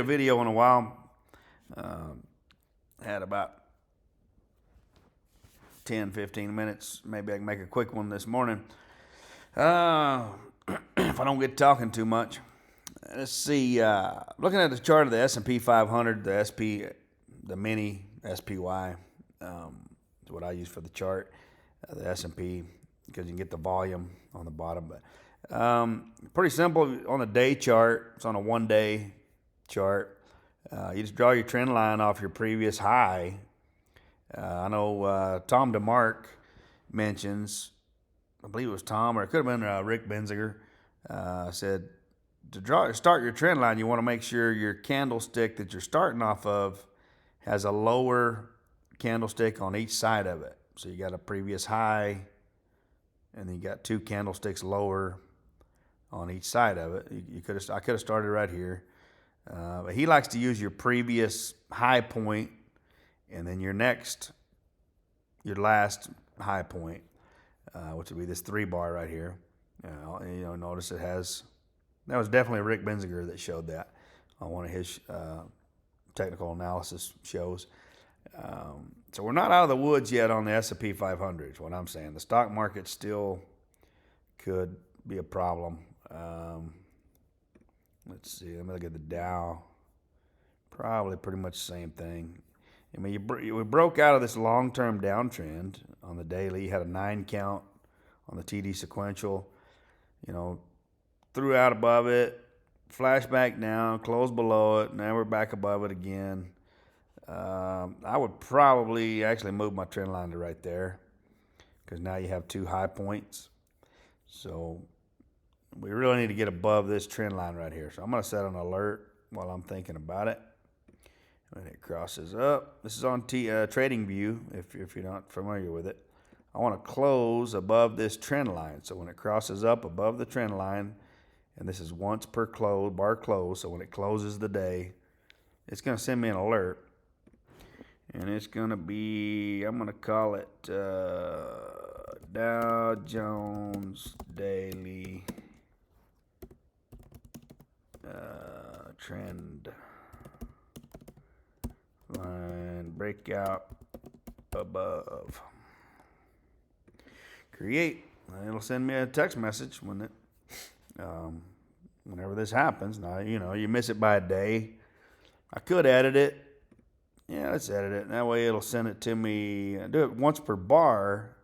A video in a while. Had about 10, 15 minutes. Maybe I can make a quick one this morning. If I don't get talking too much. Let's see. Looking at the chart of the S&P 500, the mini SPY, is what I use for the chart. The S&P, because you can get the volume on the bottom. But pretty simple on the day chart. It's on a 1-day chart. You just draw your trend line off your previous high. I know Tom DeMark mentions, I believe it was Tom, or it could have been Rick Benziger, said to start your trend line, you want to make sure your candlestick that you're starting off of has a lower candlestick on each side of it. So you got a previous high, and then you got two candlesticks lower on each side of it. I could have started right here. But he likes to use your previous high point and then your last high point, which would be this 3-bar right here. Notice it has, that was definitely Rick Benziger that showed that on one of his technical analysis shows. So we're not out of the woods yet on the S&P 500 is what I'm saying. The stock market still could be a problem. Let's see. Let me look at the Dow. Probably pretty much the same thing. I mean, we broke out of this long-term downtrend on the daily. You had a 9 count on the TD sequential. Threw out above it, flashed back down, closed below it. Now we're back above it again. I would probably actually move my trend line to right there because now you have two high points. So we really need to get above this trend line right here. So I'm going to set an alert while I'm thinking about it. When it crosses up, this is on TradingView if you're not familiar with it. I want to close above this trend line. So when it crosses up above the trend line, and this is once per bar close, so when it closes the day, it's going to send me an alert. And it's going to be, I'm going to call it Dow Jones Daily Trend Line Breakout above. Create. It'll send me a text message whenever this happens. Now, you miss it by a day. I could edit it. Yeah, let's edit it. That way it'll send it to me. Do it once per bar.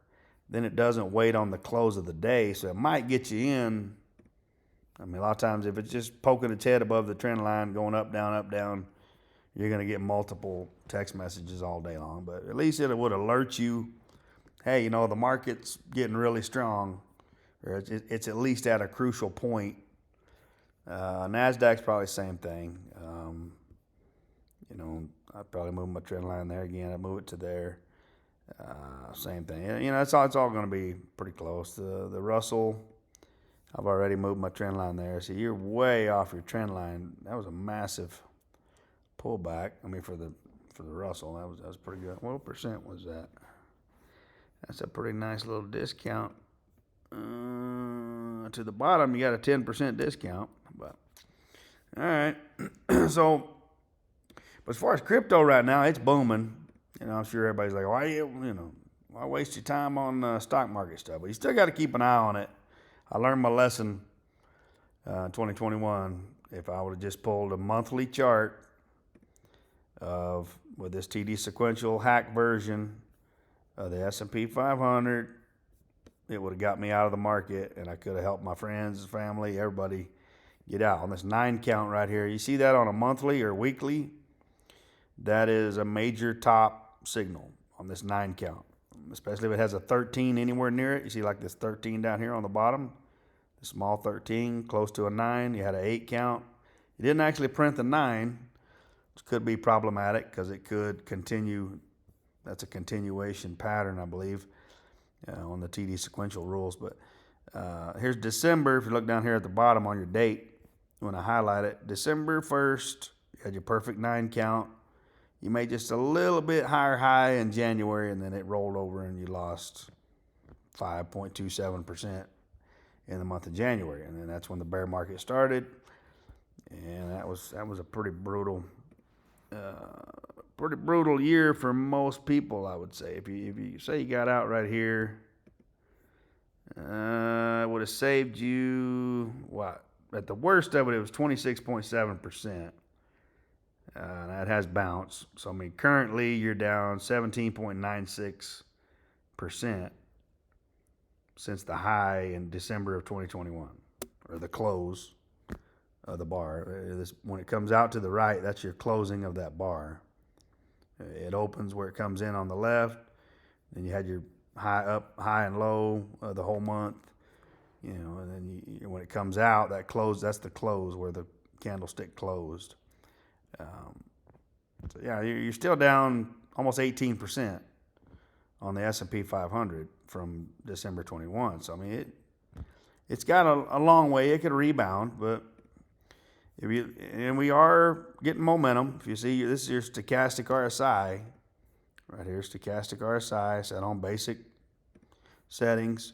Then it doesn't wait on the close of the day. So it might get you in. I mean, a lot of times if it's just poking its head above the trend line, going up, down, you're going to get multiple text messages all day long. But at least it would alert you, hey, the market's getting really strong. Or it's at least at a crucial point. NASDAQ's probably the same thing. I'd probably move my trend line there again. I'd move it to there. Same thing. It's all going to be pretty close. The Russell, I've already moved my trend line there. So you're way off your trend line. That was a massive pullback. I mean, for the Russell, that was pretty good. What percent was that? That's a pretty nice little discount. To the bottom, you got a 10% discount. But all right. So, but as far as crypto right now, it's booming. I'm sure everybody's like, why waste your time on stock market stuff? But you still got to keep an eye on it. I learned my lesson in 2021. If I would have just pulled a monthly chart with this TD sequential hack version of the S&P 500, it would have got me out of the market, and I could have helped my friends, family, everybody get out. On this 9 count right here, you see that on a monthly or weekly? That is a major top signal on this 9 count, especially if it has a 13 anywhere near it. You see like this 13 down here on the bottom, the small 13, close to a 9. You had an 8 count. You didn't actually print the 9, which could be problematic because it could continue. That's a continuation pattern, I believe, on the TD sequential rules. But here's December. If you look down here at the bottom on your date, when I highlight it, December 1st, you had your perfect 9 count. You made just a little bit higher high in January, and then it rolled over and you lost 5.27% in the month of January. And then that's when the bear market started. and that was a pretty brutal year for most people, I would say. If you say you got out right here, it would have saved you what? At the worst of it, it was 26.7%. That has bounced. So I mean, currently you're down 17.96% since the high in December of 2021, or the close of the bar. When it comes out to the right, that's your closing of that bar. It opens where it comes in on the left. Then you had your high up, high and low the whole month, and then when it comes out, that's the close where the candlestick closed. So yeah, you're still down almost 18% on the S&P 500 from December 21. So I mean, it's got a long way. It could rebound, but and we are getting momentum. If you see, this is your stochastic RSI right here. Stochastic RSI set on basic settings.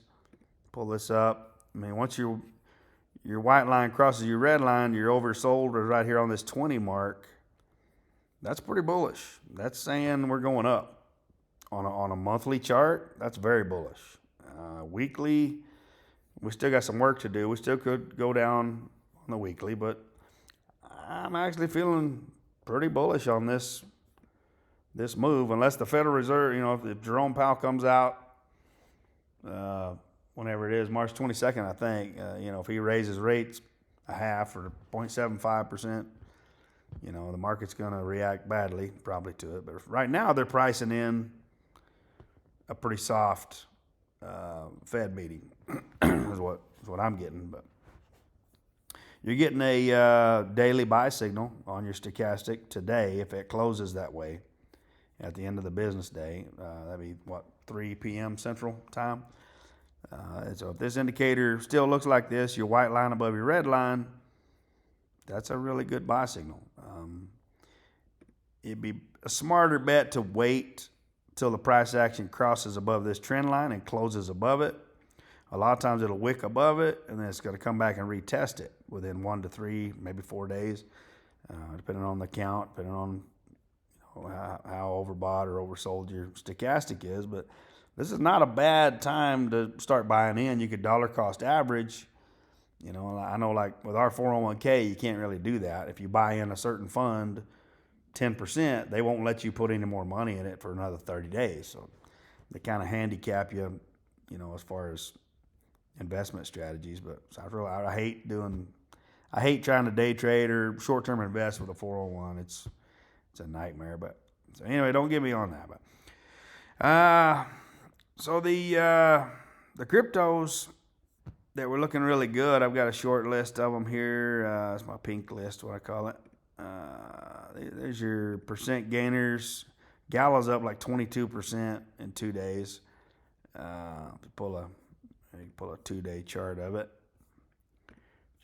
Pull this up. I mean, once your white line crosses your red line, you're oversold right here on this 20 mark. That's pretty bullish. That's saying we're going up. On a monthly chart, that's very bullish. Weekly, we still got some work to do. We still could go down on the weekly, but I'm actually feeling pretty bullish on this move, unless the Federal Reserve, if Jerome Powell comes out whenever it is, March 22nd, I think, if he raises rates a half or 0.75%, the market's going to react badly probably to it. But right now they're pricing in a pretty soft Fed meeting is what I'm getting. But you're getting a daily buy signal on your stochastic today if it closes that way at the end of the business day. That'd be 3 p.m. Central Time. So if this indicator still looks like this, your white line above your red line, that's a really good buy signal. It'd be a smarter bet to wait till the price action crosses above this trend line and closes above it. A lot of times it'll wick above it, and then it's going to come back and retest it within 1 to 3, maybe 4 days, depending on the count, depending on how overbought or oversold your stochastic is. But this is not a bad time to start buying in. You could dollar cost average. I know like with our 401k, you can't really do that. If you buy in a certain fund 10%, they won't let you put any more money in it for another 30 days. So they kind of handicap you, as far as investment strategies. But so I hate trying to day trade or short-term invest with a 401. It's a nightmare. But so anyway, don't get me on that. But so the cryptos that were looking really good, I've got a short list of them here. It's my pink list, what I call it. There's your percent gainers. Gala's up like 22% in 2 days. Pull a 2-day chart of it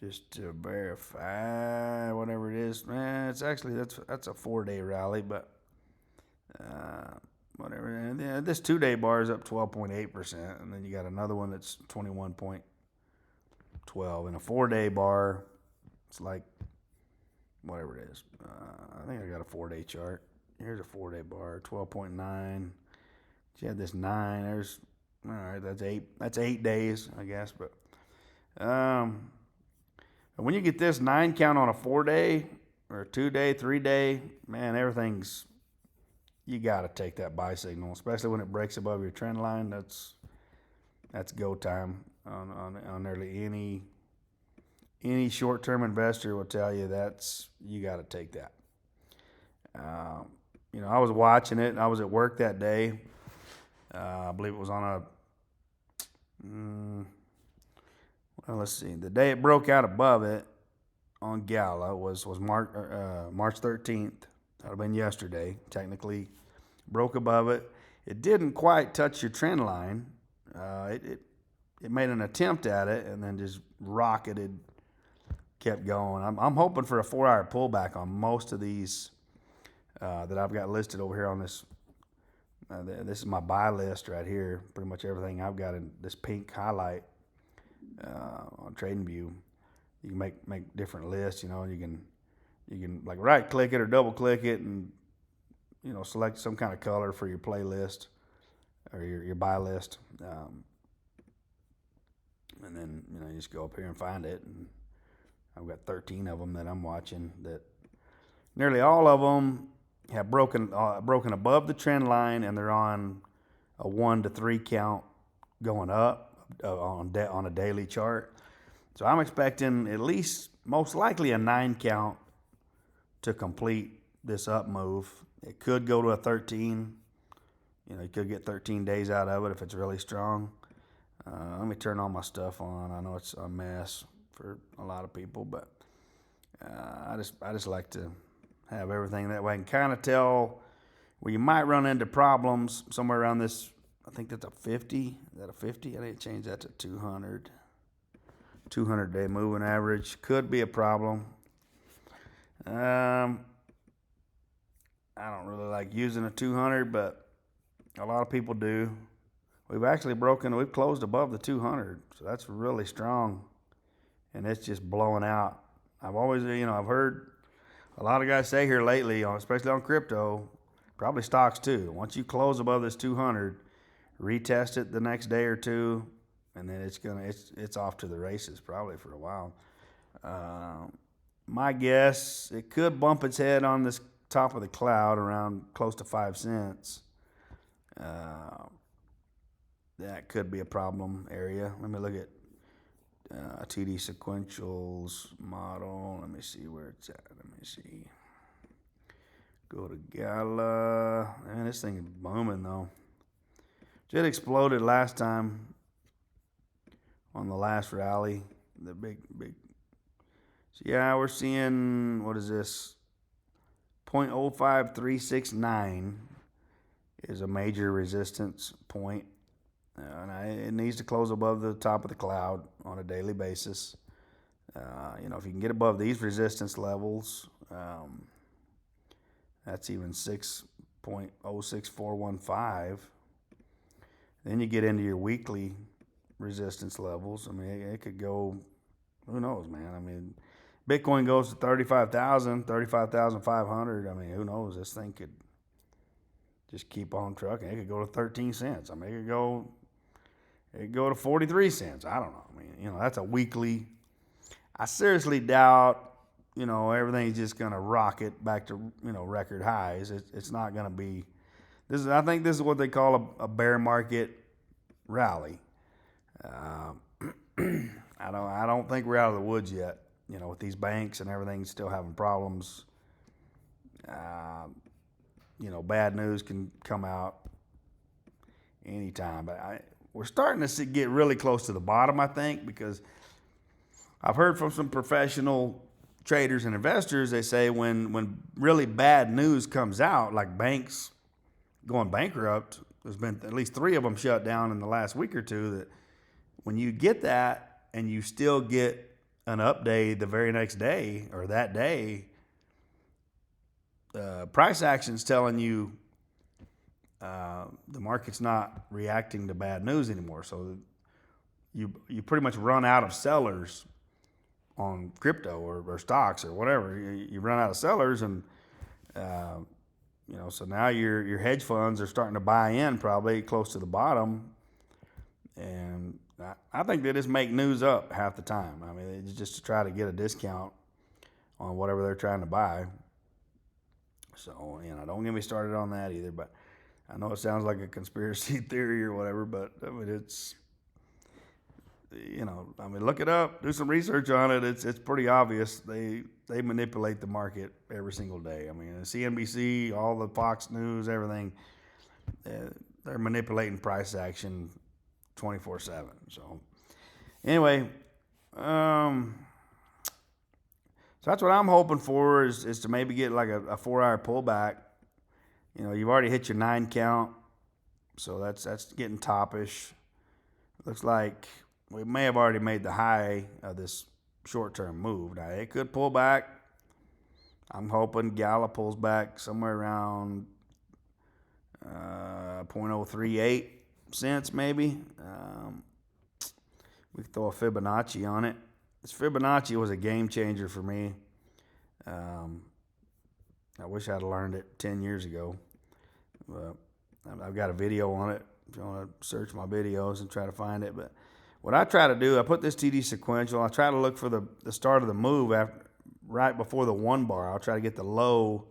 just to verify whatever it is. It's actually that's a 4-day rally, but whatever. And this 2-day bar is up 12.8%, and then you got another one that's 21.12, and a 4-day bar. It's like whatever it is. I think I got a 4-day chart. Here's a 4-day bar, 12.9. You had this 9. There's all right. That's 8. That's 8 days, I guess. But when you get this 9 count on a 4-day or a 2-day, 3-day, man, you got to take that buy signal, especially when it breaks above your trend line. That's go time on nearly any short-term investor will tell you you got to take that. I was watching it, and I was at work that day. I believe it was on let's see. The day it broke out above it on Gala was March 13th. That would have been yesterday. Technically, broke above it. It didn't quite touch your trend line. It made an attempt at it and then just rocketed, kept going. I'm hoping for a 4-hour pullback on most of these that I've got listed over here on this. This is my buy list right here. Pretty much everything I've got in this pink highlight on TradingView you can make different lists. You can like right click it or double click it and select some kind of color for your playlist or your buy list. And then you just go up here and find it. And I've got 13 of them that I'm watching. That nearly all of them have broken above the trend line, and they're on a 1 to 3 count going up on a daily chart. So I'm expecting at least, most likely, a 9 count to complete this up move. It could go to a 13. You could get 13 days out of it if it's really strong. Let me turn all my stuff on. I know it's a mess for a lot of people, but I just like to have everything that way. I can kind of tell where you might run into problems somewhere around this. I think that's a 50. Is that a 50? I need to change that to 200. 200-day moving average could be a problem. I don't really like using a 200, but a lot of people do. We've closed above the 200, so that's really strong, and it's just blowing out. I've heard a lot of guys say here lately, especially on crypto, probably stocks too. Once you close above this 200, retest it the next day or two, and then it's off to the races probably for a while. My guess, it could bump its head on this top of the cloud around close to 5 cents. That could be a problem area. Let me look at TD Sequentials model. Let me see where it's at. Let me see. Go to Gala. Man, this thing is booming though. It exploded last time on the last rally. The big. So yeah, we're seeing, what is this? 0.05369 is a major resistance point. And it needs to close above the top of the cloud on a daily basis. If you can get above these resistance levels, that's even 6.06415. Then you get into your weekly resistance levels. I mean, it could go, who knows, man? I mean, Bitcoin goes to 35,000, 35,500. I mean, who knows? This thing could just keep on trucking. It could go to 13 cents. I mean, it could go to 43 cents. I don't know. I mean, that's a weekly. I seriously doubt, everything's just going to rocket back to, record highs. It's not going to be. I think this is what they call a bear market rally. I don't think we're out of the woods yet. With these banks and everything still having problems. Bad news can come out anytime. But we're starting to get really close to the bottom, I think, because I've heard from some professional traders and investors, they say when really bad news comes out, like banks going bankrupt, there's been at least 3 of them shut down in the last week or two, that when you get that and you still get an update the very next day or that day, price action's telling you the market's not reacting to bad news anymore. So you pretty much run out of sellers on crypto or stocks or whatever. You run out of sellers, and so now your hedge funds are starting to buy in probably close to the bottom, and I think they just make news up half the time. I mean, it's just to try to get a discount on whatever they're trying to buy. So, don't get me started on that either, but I know it sounds like a conspiracy theory or whatever, but I mean, it's, look it up, do some research on it. It's pretty obvious. They manipulate the market every single day. I mean, CNBC, all the Fox News, everything, they're manipulating price action 24/7. So anyway, so that's what I'm hoping for is to maybe get like a 4-hour pullback. You've already hit your 9 count, so that's getting toppish. Looks like we may have already made the high of this short-term move. Now, it could pull back. I'm hoping Gala pulls back somewhere around 0.038 cents maybe. We could throw a Fibonacci on it. this Fibonacci was a game changer for me. I wish I'd learned it 10 years ago. But I've got a video on it if you want to search my videos and try to find it. But what I try to do, I put this TD sequential. I try to look for the start of the move right before the 1 bar. I'll try to get the low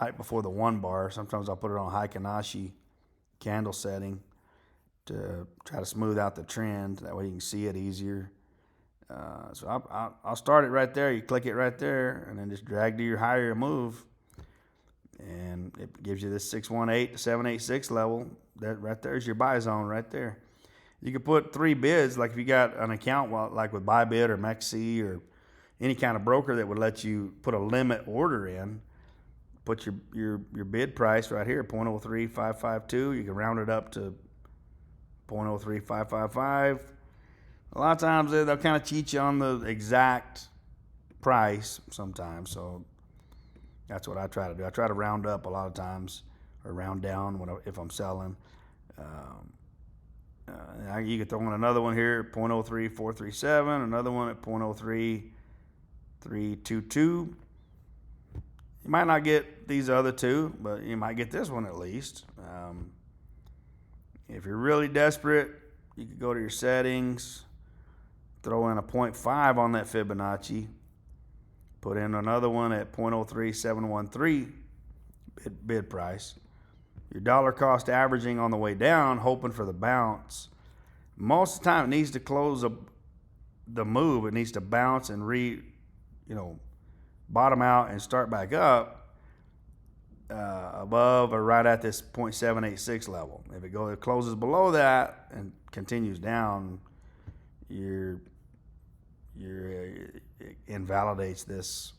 right before the 1 bar. Sometimes I'll put it on Heikin Ashi candle setting to try to smooth out the trend. That way you can see it easier. So I'll start it right there. You click it right there, and then just drag to your higher move, and it gives you this 618 to 786 level. That right there is your buy zone right there. You can put 3 bids, like if you got an account like with Bybit or MEXC or any kind of broker that would let you put a limit order in. Put your bid price right here, 0.03552. You can round it up to 0.03555. A lot of times they'll kind of cheat you on the exact price sometimes, so that's what I try to do. I try to round up a lot of times, or round down if I'm selling. You could throw in another one here, 0.03437, another one at 0.03322. You might not get these other two, but you might get this one at least. If you're really desperate, you could go to your settings, throw in a 0.5 on that Fibonacci, put in another one at 0.03713 bid price. Your dollar cost averaging on the way down, hoping for the bounce. Most of the time, it needs to close the move. It needs to bounce and bottom out and start back up above or right at this 0.786 level. If it closes below that and continues down, it invalidates this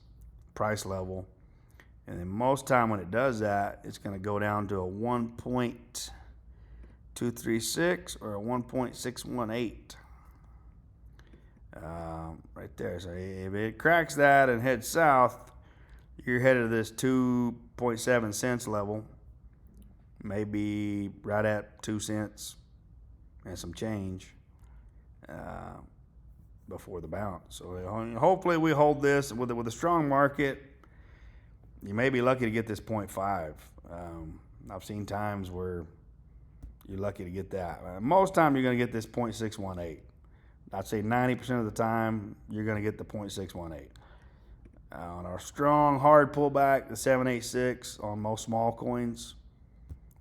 price level. And then most time when it does that, it's going to go down to a 1.236 or a 1.618. Right there. So if it cracks that and heads south, you're headed to this 2.7 cents level, maybe right at 2 cents and some change before the bounce. So hopefully we hold this with a strong market. You may be lucky to get this 0.5. I've seen times where you're lucky to get that. Most time you're going to get this 0.618. I'd say 90% of the time you're going to get the 0.618. On our strong, hard pullback, the 786 on most small coins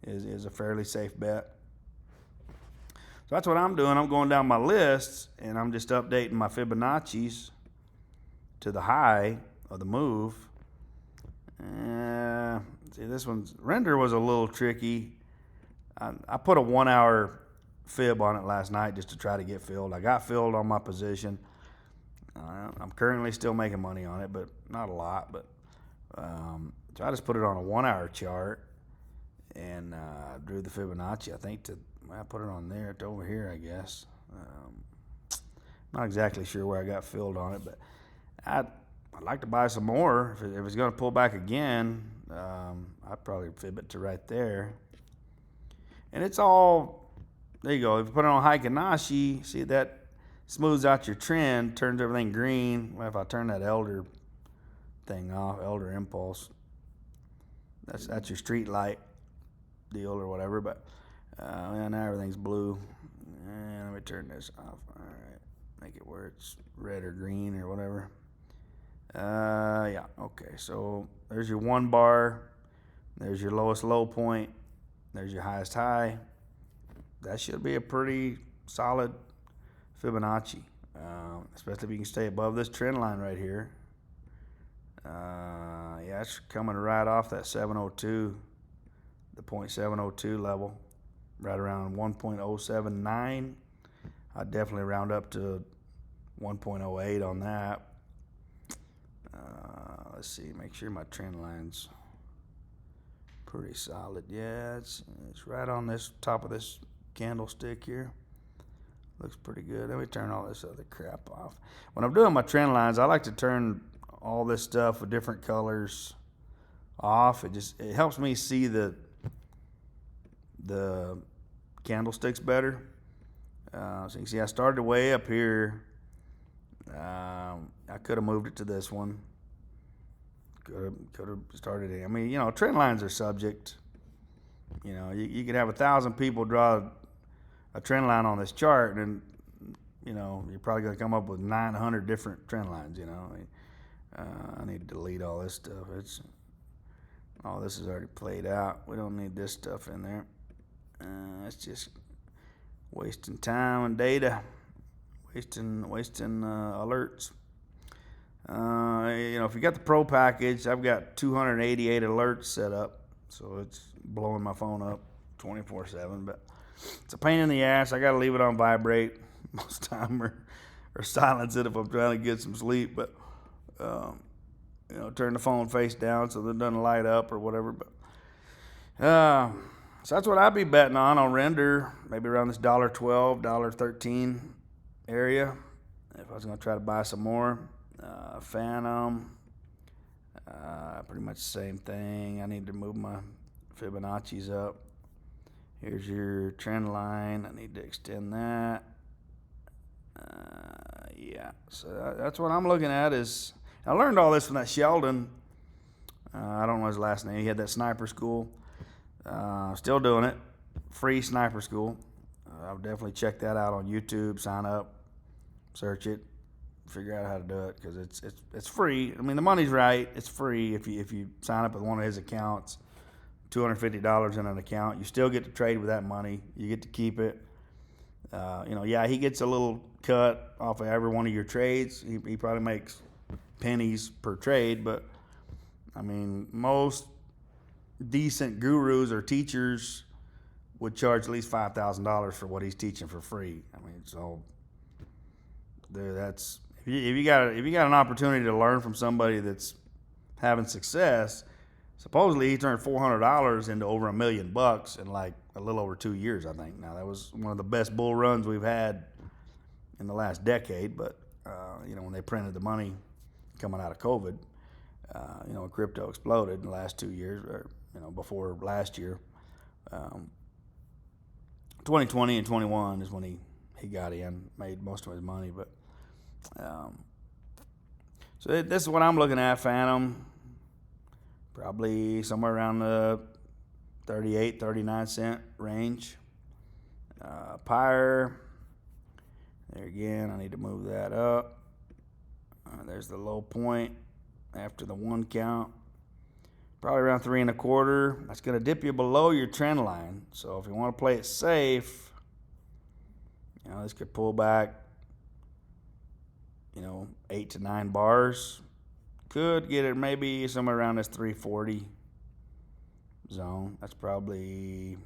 is a fairly safe bet. So that's what I'm doing. I'm going down my lists, and I'm just updating my Fibonacci's to the high of the move. See, this one's render was a little tricky. I put a 1 hour fib on it last night just to try to get filled. I got filled on my position. I'm currently still making money on it, but not a lot. But so I just put it on a 1 hour chart and drew the Fibonacci. I think I put it on there. It's over here, I guess. Not exactly sure where I got filled on it, but I'd like to buy some more. If it's going to pull back again, I'd probably fib it to right there. And it's all, there you go. If you put it on Heikin Ashi, see that smooths out your trend, turns everything green. Well, if I turn that Elder thing off, Elder Impulse, that's your street light deal or whatever. But now everything's blue. And let me turn this off. All right, make it where it's red or green or whatever. Yeah, okay. So there's your 1 bar. There's your lowest low point. There's your highest high. That should be a pretty solid Fibonacci, especially if you can stay above this trend line right here. Yeah, it's coming right off that 702, the 0.702 level, right around 1.079. I'd definitely round up to 1.08 on that. Let's see, make sure my trend line's pretty solid. Yeah, it's right on this top of this candlestick here. Looks pretty good. Let me turn all this other crap off. When I'm doing my trend lines, I like to turn all this stuff with different colors off. It helps me see the candlesticks better. So you can see I started way up here. I could have moved it to this one. Could have started it. I mean, trend lines are subject. You could have 1,000 people draw a trend line on this chart, and you're probably going to come up with 900 different trend lines. I need to delete all this stuff. All this is already played out. We don't need this stuff in there. It's just wasting time and data, wasting alerts. If you got the pro package, I've got 288 alerts set up, so it's blowing my phone up 24/7. But it's a pain in the ass. I got to leave it on vibrate most time, or silence it if I'm trying to get some sleep. But turn the phone face down so that it doesn't light up or whatever. But so that's what I'd be betting on render, maybe around this $1.12, $1.13 area. If I was going to try to buy some more. Phantom, pretty much the same thing. I need to move my Fibonacci's up. Here's your trend line. I need to extend that. Yeah, so that's what I'm looking at. I learned all this from that Sheldon. I don't know his last name. He had that sniper school. Still doing it. Free sniper school. I'll definitely check that out on YouTube. Sign up, search it, figure out how to do it, because it's free. I mean, the money's right. It's free if you sign up with one of his accounts. $250 in an account. You still get to trade with that money. You get to keep it. He gets a little cut off of every one of your trades. He probably makes pennies per trade, but I mean, most decent gurus or teachers would charge at least $5,000 for what he's teaching for free. I mean, so dude, that's if you got an opportunity to learn from somebody that's having success. Supposedly he turned $400 into over $1 million in like a little over 2 years, I think. Now that was one of the best bull runs we've had in the last decade. But when they printed the money coming out of COVID, crypto exploded in the last 2 years, or before last year. 2020 and 21 is when he got in, made most of his money. But so this is what I'm looking at. Phantom, probably somewhere around the 38, 39 cent range. Pyre, there again, I need to move that up. There's the low point after the 1 count. Probably around 3 1/4. That's going to dip you below your trend line. So if you want to play it safe, this could pull back, 8 to 9 bars. Could get it maybe somewhere around this 340 zone. That's probably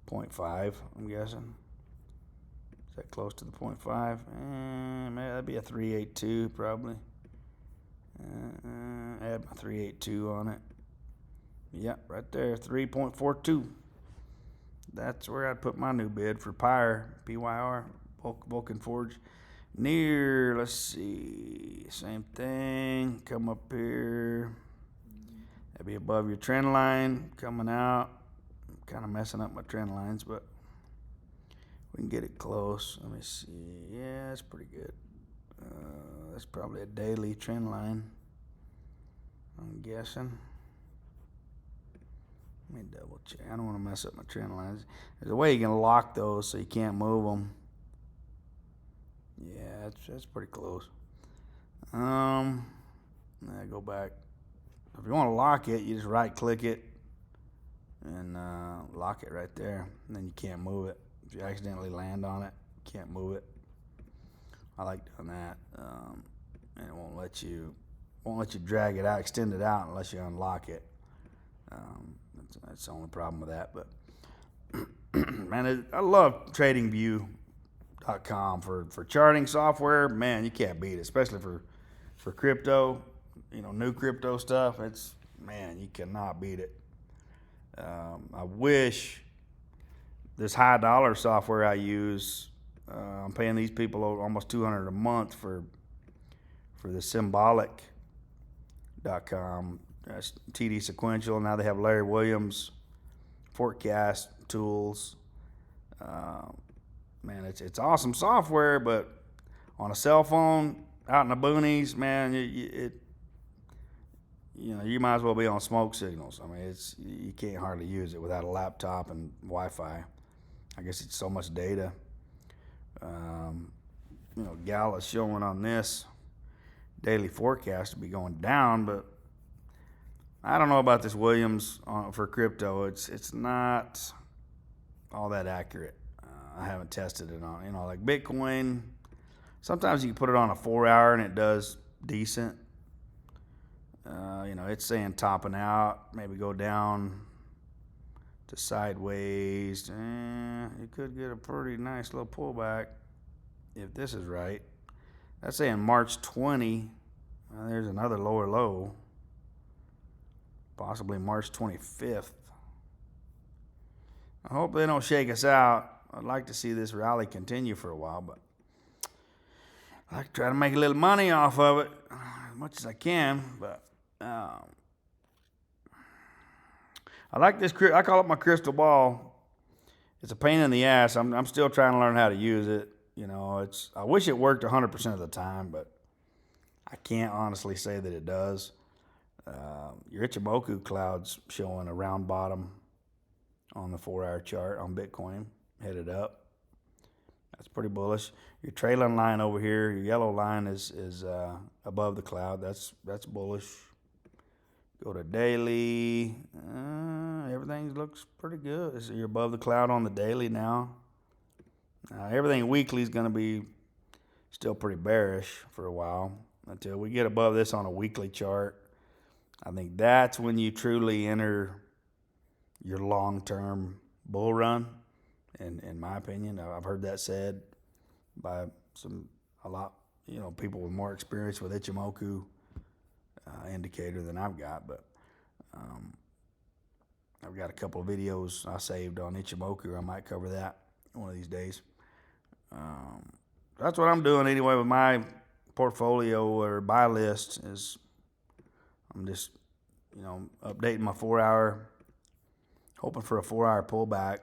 0.5, I'm guessing. Is that close to the 0.5? Maybe that'd be a 382 probably. Add my 382 on it. Yep, right there, 3.42. That's where I'd put my new bid for Pyre, PYR, Vulcan Forge. Near, let's see, same thing. Come up here. That'd be above your trend line. Coming out. I'm kind of messing up my trend lines, but we can get it close. Let me see. Yeah, that's pretty good. That's probably a daily trend line, I'm guessing. Let me double check. I don't want to mess up my trend lines. There's a way you can lock those so you can't move them. Yeah, that's pretty close. I go back. If you want to lock it, you just right click it and lock it right there. And then you can't move it. If you accidentally land on it, you can't move it. I like doing that. And it won't let you drag it out, extend it out unless you unlock it. That's the only problem with that. But man, I love TradingView.com for charting software. Man, you can't beat it, especially for crypto. New crypto stuff. You cannot beat it. I wish this high dollar software I use. I'm paying these people almost $200 a month for the Symbolic.com. That's TD Sequential. Now they have Larry Williams forecast tools. Man, it's awesome software, but on a cell phone, out in the boonies, man, you might as well be on smoke signals. I mean, you can't hardly use it without a laptop and Wi-Fi. I guess it's so much data. Gala's showing on this daily forecast to be going down, but I don't know about this Williams for crypto. It's not all that accurate. I haven't tested it on, like Bitcoin. Sometimes you can put it on a 4-hour and it does decent. It's saying topping out, maybe go down to sideways. You could get a pretty nice little pullback if this is right. That's saying March 20. There's another lower low. Possibly March 25th. I hope they don't shake us out. I'd like to see this rally continue for a while, but I like to try to make a little money off of it as much as I can. But I like this. I call it my crystal ball. It's a pain in the ass. I'm still trying to learn how to use it. I wish it worked 100% of the time, but I can't honestly say that it does. Your Ichimoku cloud's showing a round bottom on the 4-hour chart on Bitcoin, headed up. That's pretty bullish. Your trailing line over here, your yellow line is above the cloud. That's bullish. Go to daily. Everything looks pretty good. So you're above the cloud on the daily now. Everything weekly is going to be still pretty bearish for a while until we get above this on a weekly chart. I think that's when you truly enter your long-term bull run. In my opinion, I've heard that said by people with more experience with Ichimoku indicator than I've got. But I've got a couple of videos I saved on Ichimoku. I might cover that one of these days. That's what I'm doing anyway with my portfolio or buy list. Is I'm just updating my 4-hour, hoping for a 4-hour pullback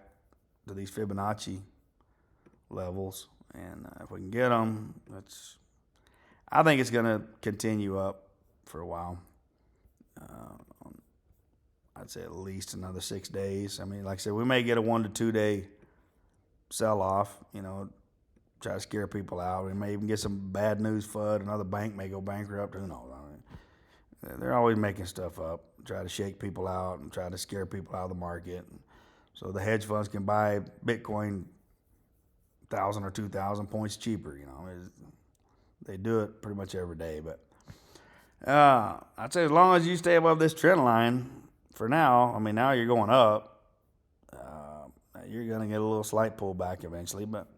to these Fibonacci levels, and if we can get them, I think it's going to continue up for a while. I'd say at least another 6 days. I mean, like I said, we may get a 1 to 2 day sell-off, try to scare people out. We may even get some bad news FUD. Another bank may go bankrupt. Who knows? I mean, they're always making stuff up, try to shake people out and try to scare people out of the market. So the hedge funds can buy Bitcoin 1,000 or 2,000 points cheaper. They do it pretty much every day. But I'd say as long as you stay above this trend line for now, I mean, now you're going up. You're going to get a little slight pullback eventually. But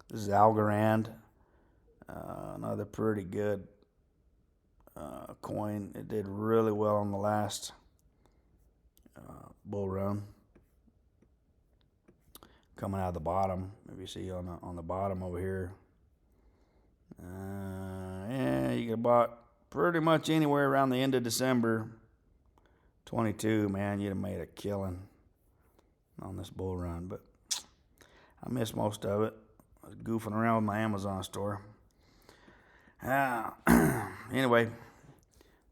this is Algorand, another pretty good coin. It did really well on the last bull run. Coming out of the bottom, if you see on the bottom over here, you get bought pretty much anywhere around the end of December 22. Man, you'd have made a killing on this bull run, but I missed most of it. I was goofing around with my Amazon store. Anyway,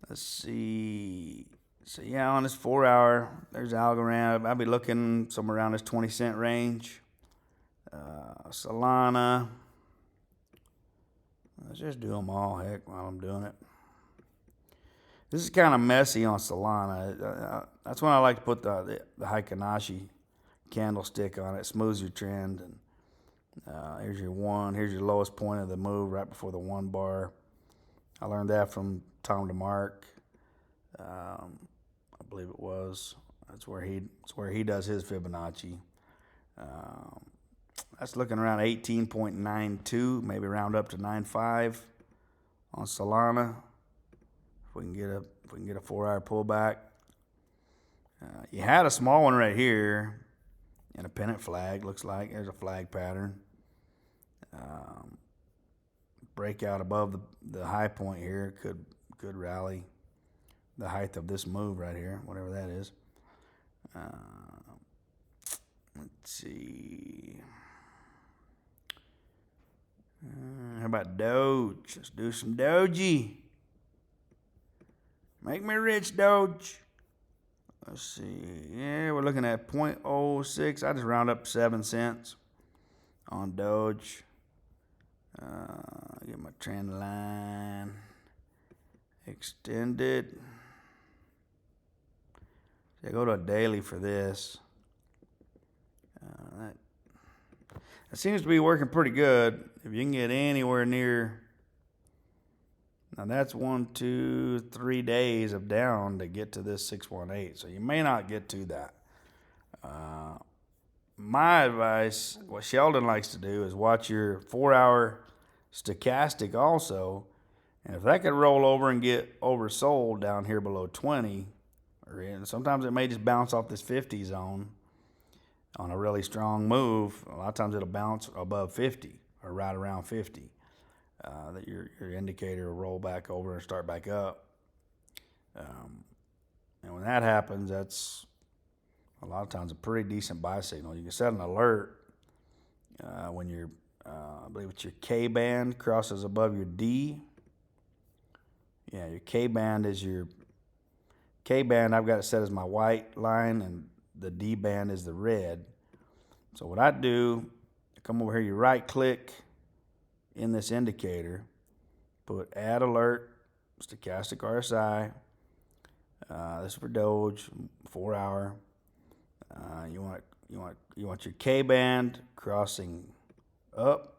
let's see. So yeah, on this 4-hour, there's Algorand. I'll be looking somewhere around this 20-cent range. Solana. Let's just do them all, heck, while I'm doing it. This is kind of messy on Solana. That's when I like to put the Heikin-Ashi candlestick on it. Smooths your trend. And here's your one. Here's your lowest point of the move right before the 1 bar. I learned that from Tom DeMark. I believe it was. That's where he does his Fibonacci. That's looking around 18.92, maybe round up to 9.5 on Solana. If we can get a 4-hour pullback. You had a small one right here, and a pennant flag. Looks like there's a flag pattern. Breakout above the high point here could rally the height of this move right here, whatever that is. Let's see. How about Doge? Let's do some Doji. Make me rich, Doge. Let's see. Yeah, we're looking at 0.06. I just round up 7 cents on Doge. Get my trend line extended. I go to a daily for this. That seems to be working pretty good. If you can get anywhere near, now that's 1, 2, 3 days of down to get to this 618. So you may not get to that. My advice, what Sheldon likes to do, is watch your 4-hour stochastic also. And if that could roll over and get oversold down here below 20, or sometimes it may just bounce off this 50 zone on a really strong move. A lot of times it'll bounce above 50 or right around 50. That your indicator will roll back over and start back up. And when that happens, that's a lot of times a pretty decent buy signal. You can set an alert when your, I believe it's your K band crosses above your D. Yeah, your K band is your K band. I've got it set as my white line, and the D band is the red. So what I do, I come over here, you right click in this indicator, put add alert, stochastic RSI. This is for Doge, 4-hour. You want your K band crossing up.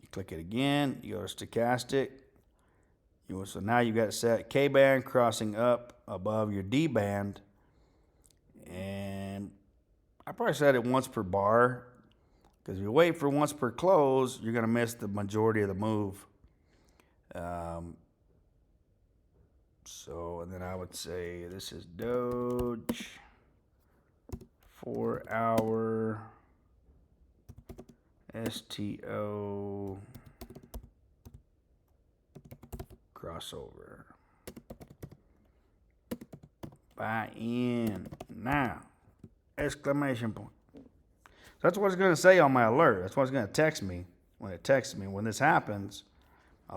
You click it again. You go to stochastic. So now you've got it set K band crossing up above your D band, and I probably set it once per bar, because if you wait for once per close, you're going to miss the majority of the move. And then I would say this is Doge, 4-hour STO crossover. Buy in now! Exclamation point. So that's what it's going to say on my alert. That's what it's going to text me when it texts me when this happens.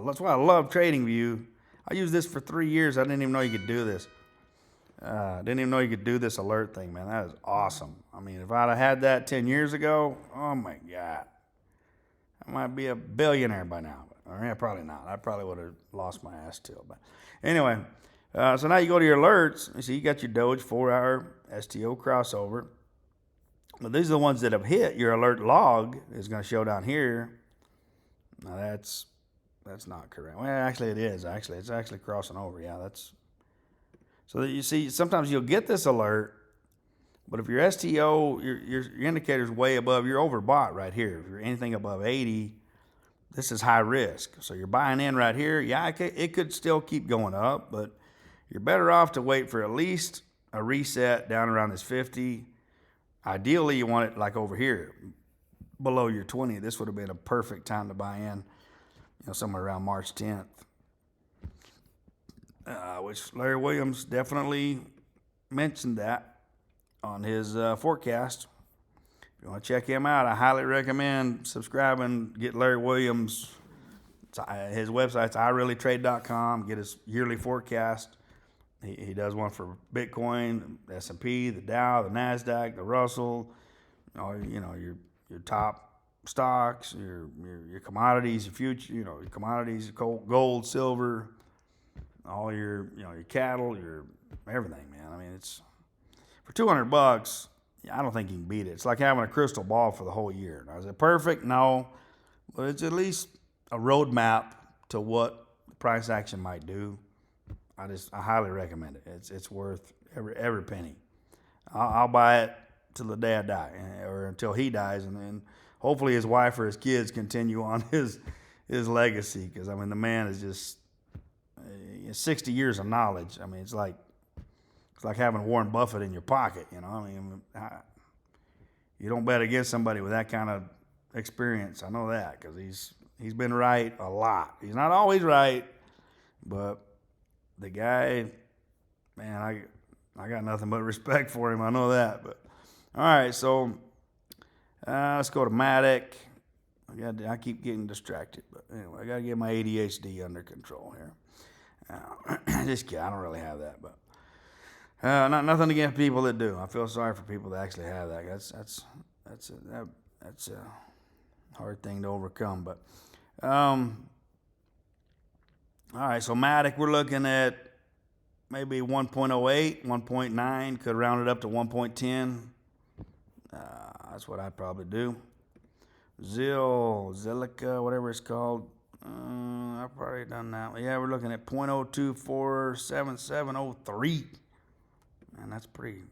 That's why I love TradingView. I used this for 3 years. I didn't even know you could do this. Didn't even know you could do this alert thing, man. That is awesome. I mean, if I'd have had that 10 years ago, oh my God. I might be a billionaire by now. Or yeah, probably not. I probably would have lost my ass till. But anyway, so now you go to your alerts. You see, you got your Doge 4-hour STO crossover. But these are the ones that have hit. Your alert log is going to show down here. Now that's not correct. Well, actually it is. Actually, it's actually crossing over. Yeah, that's. So that you see, sometimes you'll get this alert, but if your STO, your indicator's way above, you're overbought right here. If you're anything above 80, this is high risk. So you're buying in right here. Yeah, it could still keep going up, but you're better off to wait for at least a reset down around this 50. Ideally, you want it like over here, below your 20. This would have been a perfect time to buy in, somewhere around March 10th. Which Larry Williams definitely mentioned that on his forecast. If you want to check him out, I highly recommend subscribing. Get Larry Williams. His website's ireallytrade.com. Get his yearly forecast. He does one for Bitcoin, the S&P, the Dow, the NASDAQ, the Russell. Your top stocks, your commodities, your future, your commodities, gold, silver, all your cattle, your everything, man. I mean, it's for $200. I don't think you can beat it. It's like having a crystal ball for the whole year. Now, is it perfect? No, but it's at least a roadmap to what the price action might do. I highly recommend it. It's worth every penny. I'll buy it till the day I die, or until he dies, and then hopefully his wife or his kids continue on his legacy. Because I mean, the man is just 60 years of knowledge. I mean, it's like having Warren Buffett in your pocket. I mean, you don't bet against somebody with that kind of experience. I know that because he's been right a lot. He's not always right, but the guy, man, I got nothing but respect for him. I know that. But all right, so let's go to Matic. I keep getting distracted, but anyway, I got to get my ADHD under control here. Just kidding. I don't really have that, but nothing against people that do. I feel sorry for people that actually have that. That's a hard thing to overcome. But all right. So Matic, we're looking at maybe 1.08, 1.9. Could round it up to 1.10. That's what I'd probably do. Zilliqa, whatever it's called. I've probably done that. Yeah, we're looking at 0.0247703. And that's pretty,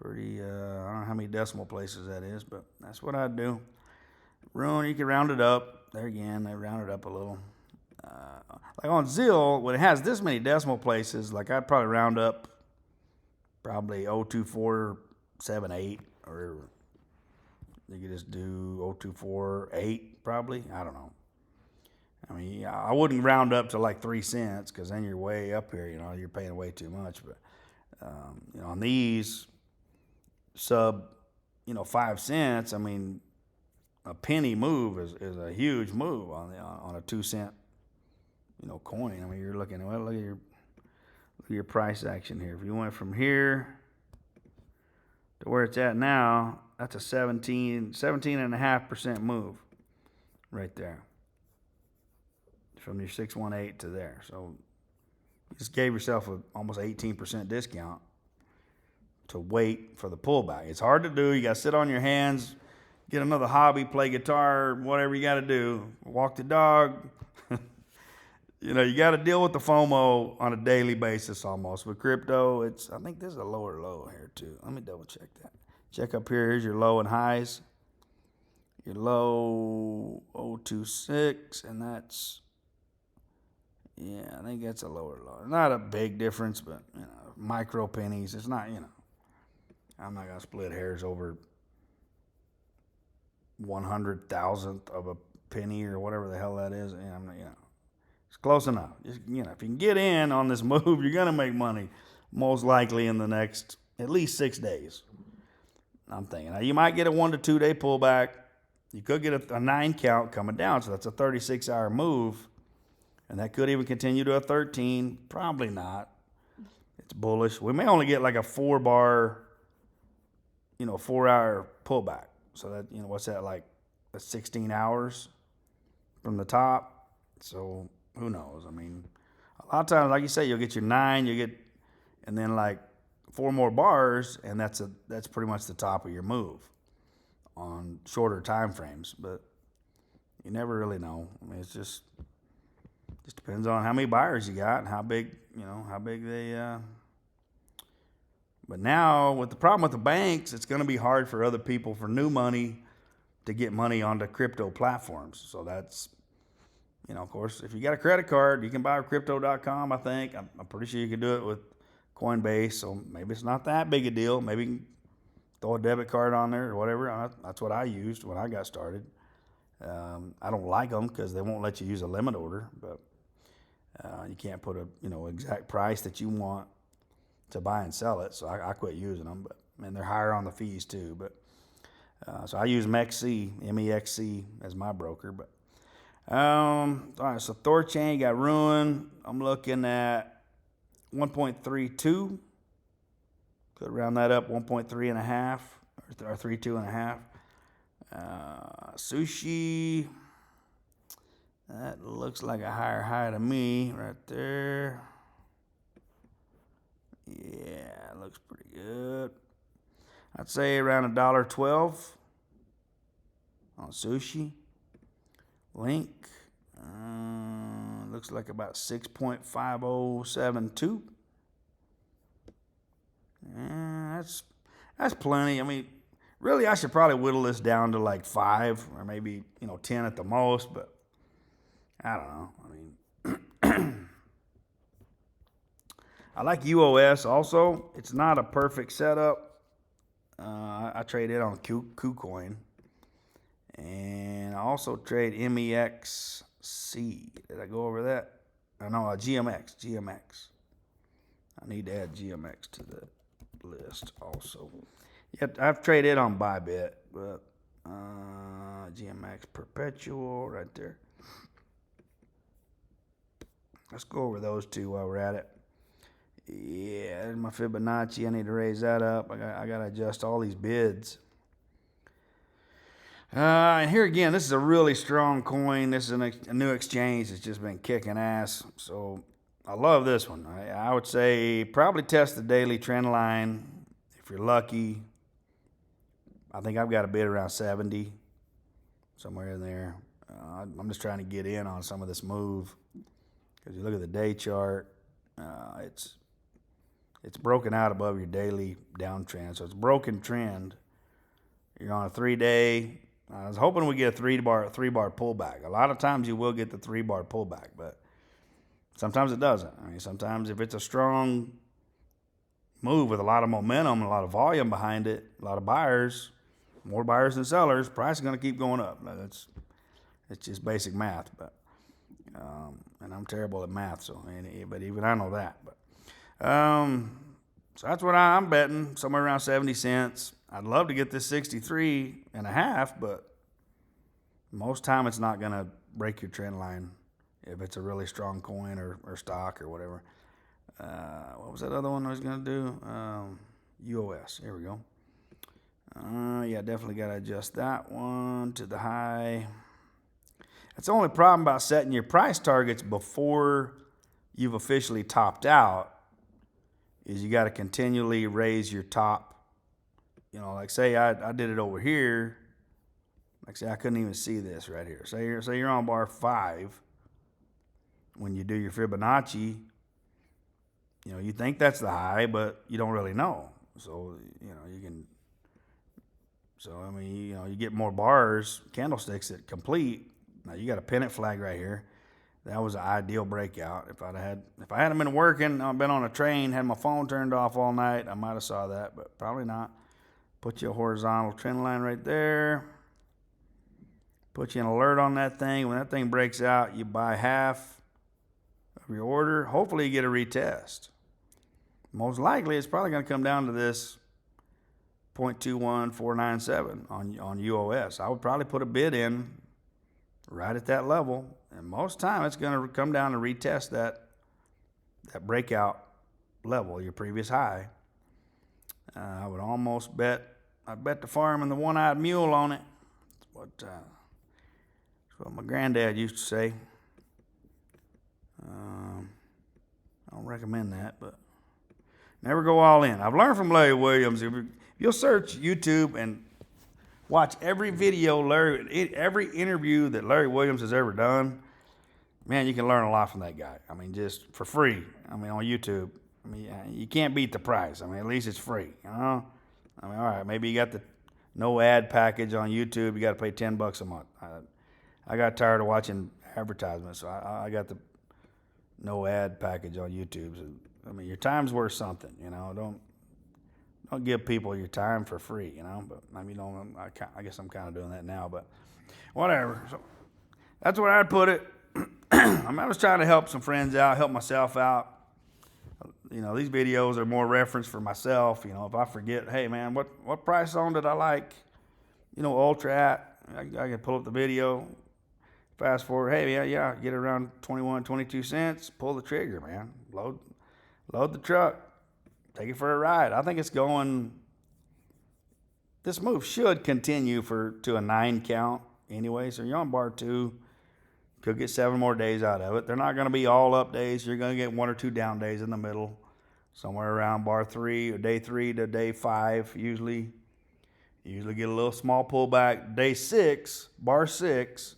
I don't know how many decimal places that is, but that's what I'd do. Rune, you can round it up. There again, they round it up a little. Like on Zill, when it has this many decimal places, like I'd probably round up probably 0.2478, or you could just do 0.248 probably. I don't know. I mean, I wouldn't round up to like 3 cents, because then you're way up here. You're paying way too much. But on these sub, 5 cents. I mean, a penny move is a huge move on a 2 cent, coin. I mean, you're looking at look at your price action here. If you went from here to where it's at now, that's a 17.5% move right there. From your 618 to there. So you just gave yourself almost 18% discount to wait for the pullback. It's hard to do. You got to sit on your hands, get another hobby, play guitar, whatever you got to do, walk the dog. You got to deal with the FOMO on a daily basis almost. With crypto, I think there's a lower low here too. Let me double check that. Check up here. Here's your low and highs. Your low 026, and that's, yeah, I think that's a lower low. Not a big difference, but micro pennies. It's not, I'm not gonna split hairs over 100,000th of a penny or whatever the hell that is. It's close enough. Just, if you can get in on this move, you're gonna make money most likely in the next at least 6 days. I'm thinking. Now you might get a 1 to 2 day pullback. You could get a 9 count coming down, so that's a 36-hour move. And that could even continue to a 13. Probably not. It's bullish. We may only get like a 4-bar, 4-hour pullback. So that, what's that, like 16 hours from the top? So who knows? I mean, a lot of times, like you say, you'll get your 9, and then like 4 more bars, and that's pretty much the top of your move on shorter time frames. But you never really know. I mean, it's just depends on how many buyers you got and how big they. But now, with the problem with the banks, it's going to be hard for other people, for new money, to get money onto crypto platforms. So that's, of course, if you got a credit card, you can buy crypto.com, I think. I'm pretty sure you can do it with Coinbase, so maybe it's not that big a deal. Maybe you can throw a debit card on there or whatever. That's what I used when I got started. I don't like them because they won't let you use a limit order, but you can't put a exact price that you want to buy and sell it. So I quit using them, but they're higher on the fees too. But so I use MEXC as my broker. But all right, so Thorchain got ruined. I'm looking at 1.32. Could round that up 1.3.5 or 32.5. Sushi. That looks like a higher high to me right there. Yeah, it looks pretty good. I'd say around $1.12 on sushi. Link. Looks like about 6.5072. That's plenty. I mean, really, I should probably whittle this down to like 5 or maybe 10 at the most, but I don't know. I mean, I like UOS also. It's not a perfect setup. I trade it on KuCoin. And I also trade MEXC. Did I go over that? I know, GMX. I need to add GMX to the list also. Yeah, I've traded on Bybit, but GMX Perpetual right there. Let's go over those two while we're at it. Yeah, there's my Fibonacci. I need to raise that up. I got to adjust all these bids. And here again, this is a really strong coin. This is a new exchange that's just been kicking ass. So I love this one. I would say probably test the daily trend line if you're lucky. I think I've got a bid around 70, somewhere in there. I'm just trying to get in on some of this move because you look at the day chart, it's broken out above your daily downtrend. So it's a broken trend. You're on a 3-day. I was hoping we get a three bar pullback. A lot of times you will get the 3-bar pullback, but sometimes it doesn't. I mean, sometimes if it's a strong move with a lot of momentum, a lot of volume behind it, a lot of buyers, more buyers than sellers, price is going to keep going up. It's just basic math, but and I'm terrible at math, but even I know that. But so that's what I'm betting, somewhere around 70 cents. I'd love to get this 63 and a half, but most time it's not going to break your trend line if it's a really strong coin or stock or whatever. What was that other one I was going to do? UOS. Here we go. Yeah, definitely got to adjust that one to the high. That's the only problem about setting your price targets before you've officially topped out is you got to continually raise your top. You know, like say I did it over here. Like say I couldn't even see this right here. Say you're on bar 5 when you do your Fibonacci. You know, you think that's the high, but you don't really know. So, you know, you can. So I mean, you know, you get more bars, candlesticks that complete. Now you got a pennant flag right here. That was an ideal breakout. If I hadn't been working, I've been on a train, had my phone turned off all night, I might have saw that, but probably not. Put you a horizontal trend line right there. Put you an alert on that thing. When that thing breaks out, you buy half of your order. Hopefully you get a retest. Most likely it's probably going to come down to this 0.21497 on UOS. I would probably put a bid in right at that level. And most time it's going to come down to retest that breakout level, your previous high. I would almost bet the farm and the one-eyed mule on it. That's what my granddad used to say. I don't recommend that, but never go all in. I've learned from Larry Williams. If you'll search YouTube and watch every video, every interview that Larry Williams has ever done, man, you can learn a lot from that guy. I mean, just for free. I mean, on YouTube. I mean, you can't beat the price. I mean, at least it's free, you know? I mean, all right, maybe you got the no ad package on YouTube. You got to pay $10 a month. I got tired of watching advertisements, so I got the no ad package on YouTube. So, I mean, your time's worth something, you know? Don't give people your time for free, you know? But I mean, I guess I'm kind of doing that now, but whatever. So that's where I'd put it. I was trying to help some friends out, help myself out. You know, these videos are more reference for myself. You know, if I forget, hey man, what price zone did I like, you know, Ultra at? I can pull up the video, fast forward, hey yeah, get it around 21, 22 cents, pull the trigger, man. Load the truck, take it for a ride. I think it's going, this move should continue to a 9 count anyway. So you're on bar 2. Could get 7 more days out of it. They're not going to be all up days. You're going to get 1 or 2 down days in the middle, somewhere around bar 3 or day 3 to day 5. Usually get a little small pullback. Day 6, bar 6,